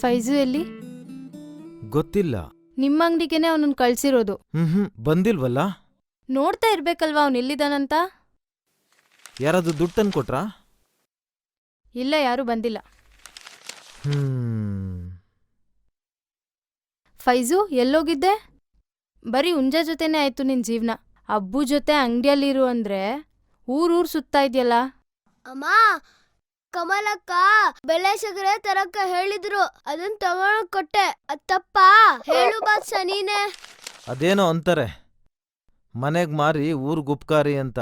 ಫೈಜು ಎಲ್ಲಿ? ಗೊತ್ತಿಲ್ಲ. ನಿಮ್ಮ ಅಂಗಡಿಗೆನೆ ಅವನನ್ನ ಕಳ್ಸಿರೋದು. ಬಂದಿಲ್ವಲ್ಲ? ನೋಡ್ತಾ ಇರ್ಬೇಕಲ್ವಾ ಅವ್ನು ಎಲ್ಲಿದ್ದಾನಂತ. ಯಾರಾದ್ರೂ ದುಡ್ಡು ತಂದು ಕೊಟ್ರಾ? ಇಲ್ಲ, ಯಾರೂ ಬಂದಿಲ್ಲ. ಫೈಜು ಎಲ್ಲೋಗಿದ್ದೆ? ಬರೀ ಹುಂಜ ಜೊತೆನೇ ಆಯ್ತು ನಿನ್ ಜೀವನ. ಅಬ್ಬು ಜೊತೆ ಅಂಗಡಿಯಲ್ಲಿರು ಅಂದ್ರೆ ಊರೂರ್ ಸುತ್ತಾ ಇದ್ಯಲ್ಲ. ಅಮ್ಮ, ಕಮಲಕ್ಕ ಬೆಳೆ ಸಗರೆ ತರಕ ಹೇಳಿದ್ರು, ಅದನ್ ತಗೊಂಡ್ ಕೊಟ್ಟೆ. ಅತ್ತಪ್ಪ ಹೇಳು ಬಾದ್ಸ ನೀನೆ. ಅದೇನೋ ಅಂತಾರೆ, ಮನೆಗ್ ಮಾರಿ ಊರ್ಗ್ ಉಪ್ಕಾರಿ ಅಂತ.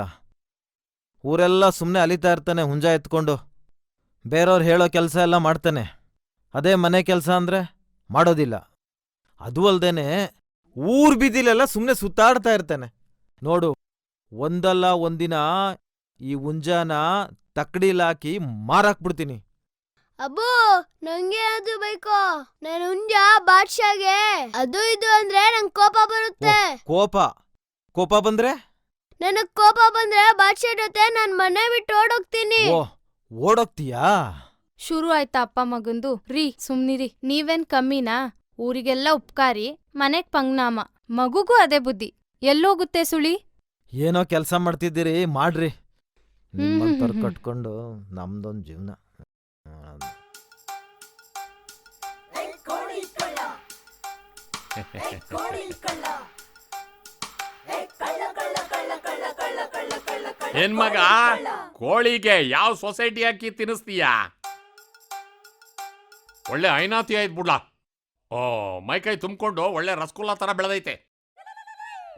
ಊರೆಲ್ಲ ಸುಮ್ಮನೆ ಅಲಿತಾ ಇರ್ತಾನೆ ಹುಂಜ ಎತ್ಕೊಂಡು. ಬೇರೆಯವ್ರು ಹೇಳೋ ಕೆಲಸ ಎಲ್ಲ ಮಾಡ್ತಾನೆ. ಅದೇ ಮನೆ ಕೆಲಸ ಅಂದ್ರೆ ಮಾಡೋದಿಲ್ಲ. ಅದು ಅಲ್ದೇನೆ ಊರ್ ಬೀದಿಲೆಲ್ಲ ಸುಮ್ಮನೆ ಸುತ್ತಾಡ್ತಾ ಇರ್ತಾನೆ. ನೋಡು, ಒಂದಲ್ಲ ಒಂದಿನ ಈ ಹುಂಜಾನ ತಕ್ಕಡಿಲಾಕಿ ಮಾರಾಕ್ಬಿಡ್ತೀನಿ. ಅಬ್ಬು, ನಂಗೆ ಅದು ಬೇಕು. ನಾನು ಹುಂಜ ಬಾದ್ಶಾಗೆ ಅದು ಇದು ಅಂದ್ರೆ ನಂಗ್ ಕೋಪ ಬರುತ್ತೆ. ಕೋಪ ಬಂದ್ರೆ? ನನಗ್ ಕೋಪ ಬಂದ್ರೆ ಬಾದ್ಶಾ ಜೊತೆ ನಾನ್ ಮನೆ ಬಿಟ್ಟು ಓಡೋಗ್ತೀನಿ. ಓಡೋಗ್ತೀಯಾ? ಶುರು ಆಯ್ತಾ ಅಪ್ಪ ಮಗಂದು? ರೀ ಸುಮ್ನಿರಿ, ನೀವೇನ್ ಕಮ್ಮಿನಾ? ಊರಿಗೆಲ್ಲ ಉಪ್ಕಾರಿ, ಮನೆಗ್ ಪಂಗ್ನಾಮ. ಮಗುಗೂ ಅದೇ ಬುದ್ಧಿ. ಎಲ್ಲೋಗುತ್ತೆ ಸುಳಿ? ಏನೋ ಕೆಲಸ ಮಾಡ್ತಿದ್ದೀರಿ, ಮಾಡ್ರಿ. ನಿಮ್ಮಂತವ್ರ್ ಕಟ್ಕೊಂಡು ನಮ್ದೊಂದ್ ಜೀವನ. ಏನ್ ಮಗ, ಕೋಳಿಗೆ ಯಾವ ಸೊಸೈಟಿ ಹಾಕಿ ತಿನ್ನಿಸ್ತೀಯಾ? ಒಳ್ಳೆ ಐನಾತಿ ಆಯ್ತು ಬಿಡ್ಲ. ಓ, ಮೈಕೈ ತುಂಬಿಕೊಂಡು ಒಳ್ಳೆ ರಸಗುಲ್ಲ ತರ ಬೆಳೆದೈತೆ.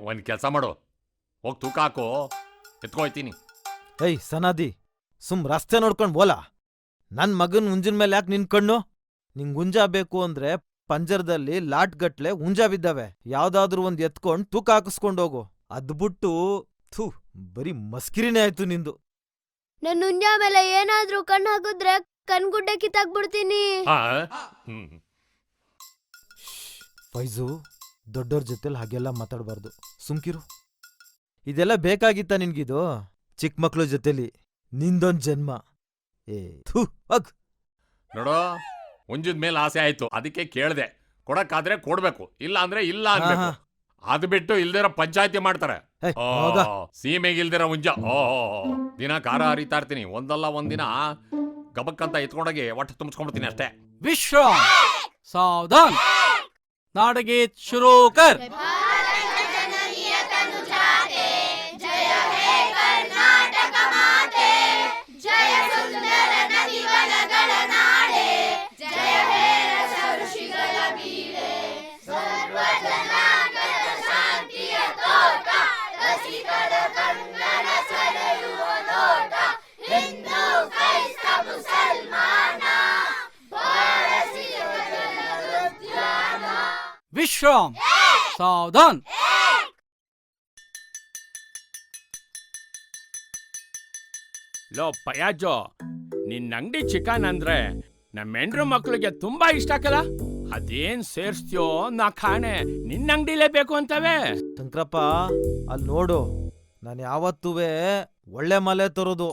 ಒಂದ್ ಕೆಲಸ ಮಾಡು, ಹೋಗಿ ತೂಕ ಹಾಕು, ಎತ್ಕೊಯ್ತೀನಿ. ಏಯ್ ಸನಾದಿ, ಸುಮ್ ರಸ್ತೆ ನೋಡ್ಕೊಂಡ್ ಬೋಲ. ನನ್ ಮಗನ್ ಹುಂಜಿನ ಮೇಲೆ ಯಾಕೆ ನಿನ್ ಕಣ್ಣು? ನಿಂಗ್ ಹುಂಜ ಬೇಕು ಅಂದ್ರೆ ಪಂಜರದಲ್ಲಿ ಲಾಟ್ಗಟ್ಲೆ ಹುಂಜ ಬಿದ್ದಾವೆ. ಯಾವ್ದಾದ್ರೂ ಒಂದ್ ಎತ್ಕೊಂಡ್ ತೂಕ ಹಾಕಿಸ್ಕೊಂಡೋಗು. ಅದ್ಬಿಟ್ಟು ಥೂ, ಬರೀ ಮಸ್ಕಿರಿನೇ ಆಯ್ತು ನಿಂದು. ನನ್ ಹುಂಜ ಮೇಲೆ ಏನಾದ್ರೂ ಕಣ್ಣು ಹಾಕಿದ್ರೆ ಕಣ್ಗುಡ್ಡೆ ಕಿತ್ತಾಕ್ಬಿಡ್ತೀನಿ. ಫೈಜು, ದೊಡ್ಡೋರ್ ಜೊತೆಲಿ ಹಾಗೆಲ್ಲ ಮಾತಾಡ್ಬಾರ್ದು, ಸುಮ್ಕಿರು. ಇದೆಲ್ಲ ಬೇಕಾಗಿತ್ತ ನಿನ್ಗಿದು? ಚಿಕ್ಕ ಮಕ್ಳು ಜೊತೆಲಿ ನಿಂದೊಂದ್ ಜನ್ಮ. ಥೂ, ಅಗ್ ನೋಡೋ, ಹುಂಜದ ಮೇಲೆ ಆಸೆ ಆಯ್ತು, ಅದಕ್ಕೆ ಕೇಳ್ದೆ. ಕೊಡಕ್ಕಾದ್ರೆ ಕೊಡ್ಬೇಕು, ಇಲ್ಲ ಅಂದ್ರೆ ಇಲ್ಲ ಅನ್ಬೇಕು. ಅದ್ ಬಿಟ್ಟು ಇಲ್ದಿರೋ ಪಂಚಾಯತಿ ಮಾಡ್ತಾರೆ. ಸೀಮೆಗೆ ಇಲ್ದಿರೋ ಹುಂಜ. ದಿನ ಖಾರ ಹರಿತಾ ಇರ್ತೀನಿ, ಒಂದಲ್ಲ ಒಂದಿನ ಗಬಕ್ಕಂತ ಎತ್ಕೊಂಡೋಗಿ ಒಟ್ಟು ತುಂಬಿಸ್ಕೊಂಡ್ಬಿಡ್ತೀನಿ ಅಷ್ಟೇ. ವಿಶ್ರಾಮ್, ಸಾವಧಾನ್, ನಾಡಗೀತ್ ಶುರು ಕರ್. ವಿಶ್ರಾಮ್, ಸಾವಧಾನ್. ಲೋ ಪಯಾಜೋ, ನಿನ್ನ ಅಂಗಡಿ ಚಿಕನ್ ಅಂದ್ರೆ ನಮ್ಮ ಹೆಂಡ್ರು ಮಕ್ಳಿಗೆ ತುಂಬಾ ಇಷ್ಟ ಆಗಲ್ಲ. ಅದೇನ್ ಸೇರ್ಸ್ತೀಯೋ ನಾ ಕಾಣೆ, ನಿನ್ನ ಅಂಗಡಿಲೇ ಬೇಕು ಅಂತವೆ. ಶಂಕರಪ್ಪ, ಅಲ್ಲಿ ನೋಡು, ನಾನು ಯಾವತ್ತೂವೆ ಒಳ್ಳೆ ಮಲೆ ತರೋದು.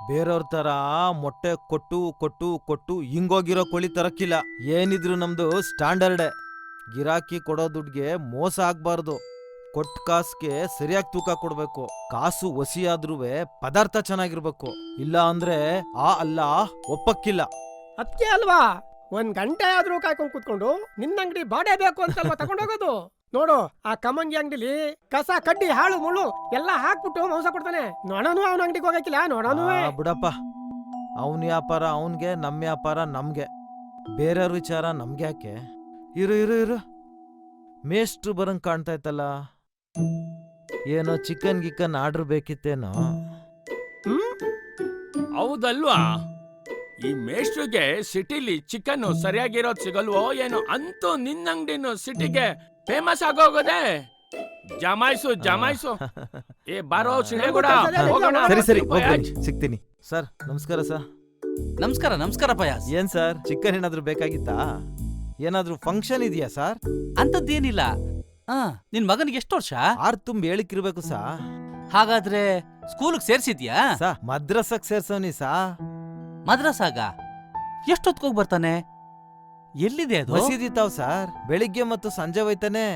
ಬೇರೆಯವ್ರ ತರ ಮೊಟ್ಟೆ ಕೊಟ್ಟು ಕೊಟ್ಟು ಕೊಟ್ಟು ಹಿಂಗೋಗಿರೋ ಕೋಳಿ ತರಕ್ಕಿಲ್ಲ. ಏನಿದ್ರು ನಮ್ದು ಸ್ಟ್ಯಾಂಡರ್ಡೆ. ಗಿರಾಕಿ ಕೊಡೋ ದುಡ್ಗೆ ಮೋಸ ಆಗ್ಬಾರ್ದು. ಕೊಟ್ಟ ಕಾಸ್ಗೆ ಸರಿಯಾಗಿ ತೂಕ ಕೊಡ್ಬೇಕು. ಕಾಸು ಒಸಿಯಾದ್ರೂ ಪದಾರ್ಥ ಚೆನ್ನಾಗಿರ್ಬೇಕು. ಇಲ್ಲ ಅಂದ್ರೆ ಅಲ್ಲ ಒಪ್ಪಕ್ಕಿಲ್ಲ. ಅದಕ್ಕೆ ಅಲ್ವಾ ಒಂದ್ ಗಂಟೆ ಆದ್ರೂ ಕಾಯ್ಕೊಂಡ್ ಕೂತ್ಕೊಂಡು ನಿನ್ನ ಅಂಗಡಿ ಬಾಡೇ ಬೇಕು ಅಂತಲ್ವಾ ತಗೊಂಡೋಗೋದು. ನೋಡು, ಆ ಕಮಂಗಿ ಅಂಗಡಿಲಿ ಕಸ ಕಡ್ಡಿ ಹಾಳು ಮುಳ್ಳು ಎಲ್ಲ ಹಾಕ್ಬಿಟ್ಟು ಮಾಂಸ ಕೊಡ್ತಾನೆ. ನೋಡೋನು ಅವನ ಅಂಗಡಿಗೆ ಹೋಗಕ್ಕಿಲ್ಲ. ನೋಡೋನು ಬಿಡಪ್ಪ, ಅವನ್ ವ್ಯಾಪಾರ ಅವನ್ಗೆ, ನಮ್ ವ್ಯಾಪಾರ ನಮ್ಗೆ. ಬೇರೆಯವ್ರ ವಿಚಾರ ನಮ್ಗೆ ಯಾಕೆ? ಇರು ಇರು ಇರು, ಮೇಷ್ಟ್ರು ಬರಂಗ್ ಕಾಣ್ತಾ ಇತ್ತಲ್ಲ. ಏನೋ ಚಿಕನ್ ಗಿಕನ್ ಆರ್ಡರ್ ಬೇಕಿತ್ತೇನೋ? ಹೌದಲ್ವಾ? ಈ ಮೇಷ್ಟ್ರಿಗೆ ಸಿಟಿಲಿ ಚಿಕನ್ ಸರಿಯಾಗಿರೋದ್ ಸಿಗಲ್ವೋ ಏನೋ, ಅಂತೂ ನಿನ್ನ ಅಂಗಡಿನು ಸಿಟಿಗೆ ಫೇಮಸ್ ಆಗೋಗೋದೆ. ಜಮಾಯ್ಸು ಜಮಾಯ್ಸು. ಏ ಬಾರೋ ಶಿಣೇಗೌಡ, ಹೋಗೋಣ. ಸರಿ ಸರಿ, ಸಿಗ್ತೀನಿ. ಸರ್ ನಮಸ್ಕಾರ. ಸರ್ ನಮಸ್ಕಾರ. ನಮಸ್ಕಾರ ಪಯಾಸ್. ಏನ್ ಸರ್, ಚಿಕನ್ ಏನಾದ್ರೂ ಬೇಕಾಗಿತ್ತಾ? ಏನಾದ್ರೂ ಫಂಕ್ಷನ್ ಇದೆಯಾ ಸರ್? ಅಂತದ್ದೇನಿಲ್ಲ. ನಿನ್ ಮಗನಿಗೆ ಎಷ್ಟು ವರ್ಷ? 6 ತುಂಬಿ ಹೇಳಿಕಿರ್ಬೇಕು ಸಾ. ಹಾಗಾದ್ರೆ ಸ್ಕೂಲ್ಗೆ ಸೇರ್ಸಿದ್ಯಾ? ಸಾ ಮದ್ರಸಕ್ ಸೇರ್ಸೋನಿ ಸಾ. ಮದ್ರಸಾಗ ಎಷ್ಟೊತ್ಕೋಗ್ ಬರ್ತಾನೆ? ಎಲ್ಲಿದೆ ಅದು? ಮಸೀದಿ ತಾವ್ ಸಾರ್, ಬೆಳಿಗ್ಗೆ ಮತ್ತು ಸಂಜೆ ಹೋಯ್ತಾನೆ.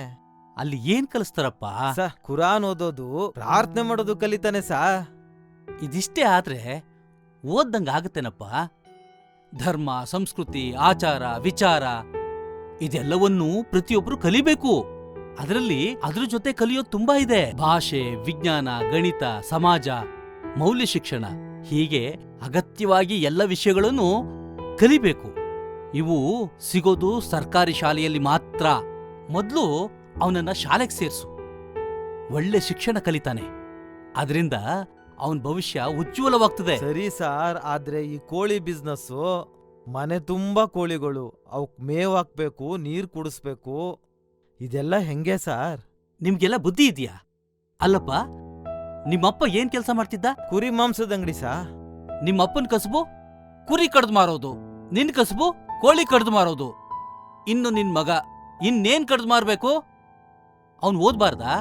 ಅಲ್ಲಿ ಏನ್ ಕಲಿಸ್ತಾರಪ್ಪ? ಸಾ ಕುರಾನ್ ಓದೋದು, ಪ್ರಾರ್ಥನೆ ಮಾಡೋದು ಕಲಿತಾನೆ ಸಾ. ಇದಿಷ್ಟೇ ಆದ್ರೆ ಓದ್ದಂಗ ಆಗತ್ತೇನಪ್ಪ? ಧರ್ಮ, ಸಂಸ್ಕೃತಿ, ಆಚಾರ, ವಿಚಾರ ಇದೆಲ್ಲವನ್ನೂ ಪ್ರತಿಯೊಬ್ರು ಕಲಿಬೇಕು. ಅದರಲ್ಲಿ ಅದ್ರ ಜೊತೆ ಕಲಿಯೋದು ತುಂಬಾ ಇದೆ. ಭಾಷೆ, ವಿಜ್ಞಾನ, ಗಣಿತ, ಸಮಾಜ, ಮೌಲ್ಯ ಶಿಕ್ಷಣ, ಹೀಗೆ ಅಗತ್ಯವಾಗಿ ಎಲ್ಲ ವಿಷಯಗಳನ್ನು ಕಲಿಬೇಕು. ಇವು ಸಿಗೋದು ಸರ್ಕಾರಿ ಶಾಲೆಯಲ್ಲಿ ಮಾತ್ರ. ಮೊದ್ಲು ಅವನನ್ನ ಶಾಲೆಗೆ ಸೇರ್ಸು. ಒಳ್ಳೆ ಶಿಕ್ಷಣ ಕಲಿತಾನೆ. ಅದರಿಂದ ಅವನ ಭವಿಷ್ಯ ಉಜ್ವಲವಾಗ್ತದೆ. ಸರಿ ಸಾರ್, ಆದ್ರೆ ಈ ಕೋಳಿ ಬಿಸ್ನೆಸ್ಸು, ಮನೆ ತುಂಬಾ ಕೋಳಿಗಳು, ಅವಕ್ ಮೇವ್ ಹಾಕ್ಬೇಕು, ನೀರ್ ಕುಡಿಸ್ಬೇಕು, ಇದೆಲ್ಲ ಹೆಂಗೆ ಸಾರ್? ನಿಮ್ಗೆಲ್ಲ ಬುದ್ಧಿ ಇದೆಯಾ? ಅಲ್ಲಪ್ಪ, ನಿಮ್ಮಪ್ಪ ಏನ್ ಕೆಲಸ ಮಾಡ್ತಿದ್ದ? ಕುರಿ ಮಾಂಸದ ಅಂಗಡಿ ಸಾ. ನಿಮ್ಮಪ್ಪನ್ ಕಸಬು ಕುರಿ ಕಡ್ದು ಮಾರೋದು, ನಿನ್ ಕಸಬು ಕೋಳಿ ಕಡ್ದು ಮಾರೋದು. ಇನ್ನು ನಿನ್ ಮಗ ಇನ್ನೇನ್ ಕಡ್ದು ಮಾರ್ಬೇಕು? ಅವನ್ ಓದ್ಬಾರ್ದಾ?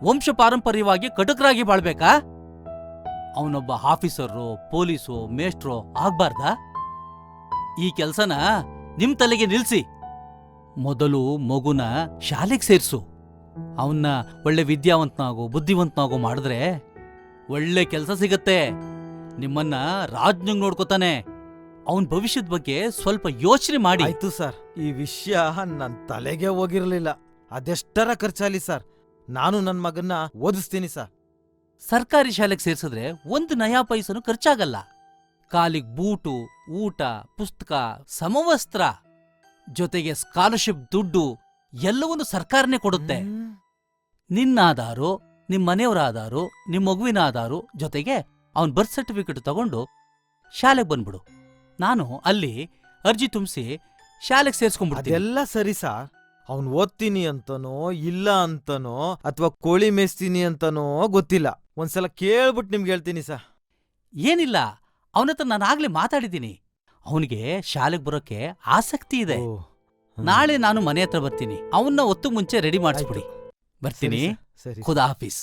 ವಂಶ ಪಾರಂಪರ್ಯವಾಗಿ ಕಟಕರಾಗಿ ಬಾಳ್ಬೇಕಾ? ಅವನೊಬ್ಬ ಆಫೀಸರು, ಪೊಲೀಸು, ಮೇಷ್ಟ್ರೋ ಆಗ್ಬಾರ್ದಾ? ಈ ಕೆಲ್ಸನ ನಿಮ್ ತಲೆಗೆ ನಿಲ್ಸಿ. ಮೊದಲು ಮಗುನ ಶಾಲೆಗೆ ಸೇರ್ಸು. ಅವನ್ನ ಒಳ್ಳೆ ವಿದ್ಯಾವಂತನಾಗೋ, ಬುದ್ಧಿವಂತನಾಗೋ ಮಾಡಿದ್ರೆ ಒಳ್ಳೆ ಕೆಲಸ ಸಿಗತ್ತೆ. ನಿಮ್ಮನ್ನ ರಾಜ್ಞಂಗ್ ನೋಡ್ಕೋತಾನೆ. ಅವನ್ ಭವಿಷ್ಯದ ಬಗ್ಗೆ ಸ್ವಲ್ಪ ಯೋಚನೆ ಮಾಡಿ. ಆಯ್ತು ಸರ್, ಈ ವಿಷಯ ನನ್ ತಲೆಗೆ ಹೋಗಿರ್ಲಿಲ್ಲ. ಅದೆಷ್ಟರ ಖರ್ಚಾಲಿ ಸರ್, ನಾನು ನನ್ ಮಗನ್ನ ಓದಿಸ್ತೀನಿ ಸರ್. ಸರ್ಕಾರಿ ಶಾಲೆಗೆ ಸೇರ್ಸಿದ್ರೆ 1 ನಯಾ ಪೈಸನು ಖರ್ಚಾಗಲ್ಲ. ಕಾಲಿಗ್ ಬೂಟು, ಊಟ, ಪುಸ್ತಕ, ಸಮವಸ್ತ್ರ, ಜೊತೆಗೆ ಸ್ಕಾಲರ್ಶಿಪ್ ದುಡ್ಡು ಎಲ್ಲವನ್ನೂ ಸರ್ಕಾರನೇ ಕೊಡುತ್ತೆ. ನಿನ್ನ ಆಧಾರು, ನಿಮ್ ಮನೆಯವರ ಆಧಾರು, ನಿಮ್ ಮಗುವಿನ ಆಧಾರು, ಜೊತೆಗೆ ಅವನ್ ಬರ್ತ್ ಸರ್ಟಿಫಿಕೇಟ್ ತಗೊಂಡು ಶಾಲೆಗೆ ಬಂದ್ಬಿಡು. ನಾನು ಅಲ್ಲಿ ಅರ್ಜಿ ತುಂಬಿಸಿ ಶಾಲೆಗೆ ಸೇರ್ಸ್ಕೊಂಡ್ಬಿಡ್ತೀನಿ. ಅದೆಲ್ಲ ಸರಿ ಸಾರ್, ಅವ್ನ್ ಓದ್ತೀನಿ ಅಂತನೋ ಇಲ್ಲ ಅಂತನೋ ಅಥವಾ ಕೋಳಿ ಮೇಯ್ಸ್ತೀನಿ ಅಂತನೋ ಗೊತ್ತಿಲ್ಲ. ಒಂದ್ಸಲ ಕೇಳ್ಬಿಟ್ಟು ನಿಮ್ಗೆ ಹೇಳ್ತೀನಿ ಸಾ. ಏನಿಲ್ಲ, ಅವನತ್ರ ನಾನಾಗ್ಲೇ ಮಾತಾಡಿದ್ದೀನಿ. ಅವನಿಗೆ ಶಾಲೆಗೆ ಬರೋಕೆ ಆಸಕ್ತಿ ಇದೆ. ಓ, ನಾಳೆ ನಾನು ಮನೆ ಹತ್ರ ಬರ್ತೀನಿ. ಅವನ್ನ ಒತ್ತು ಮುಂಚೆ ರೆಡಿ ಮಾಡಿಸ್ಬಿಡಿ. ಬರ್ತೀನಿ. ಸರಿ ಖುದಾ ಹಾಫೀಸ್.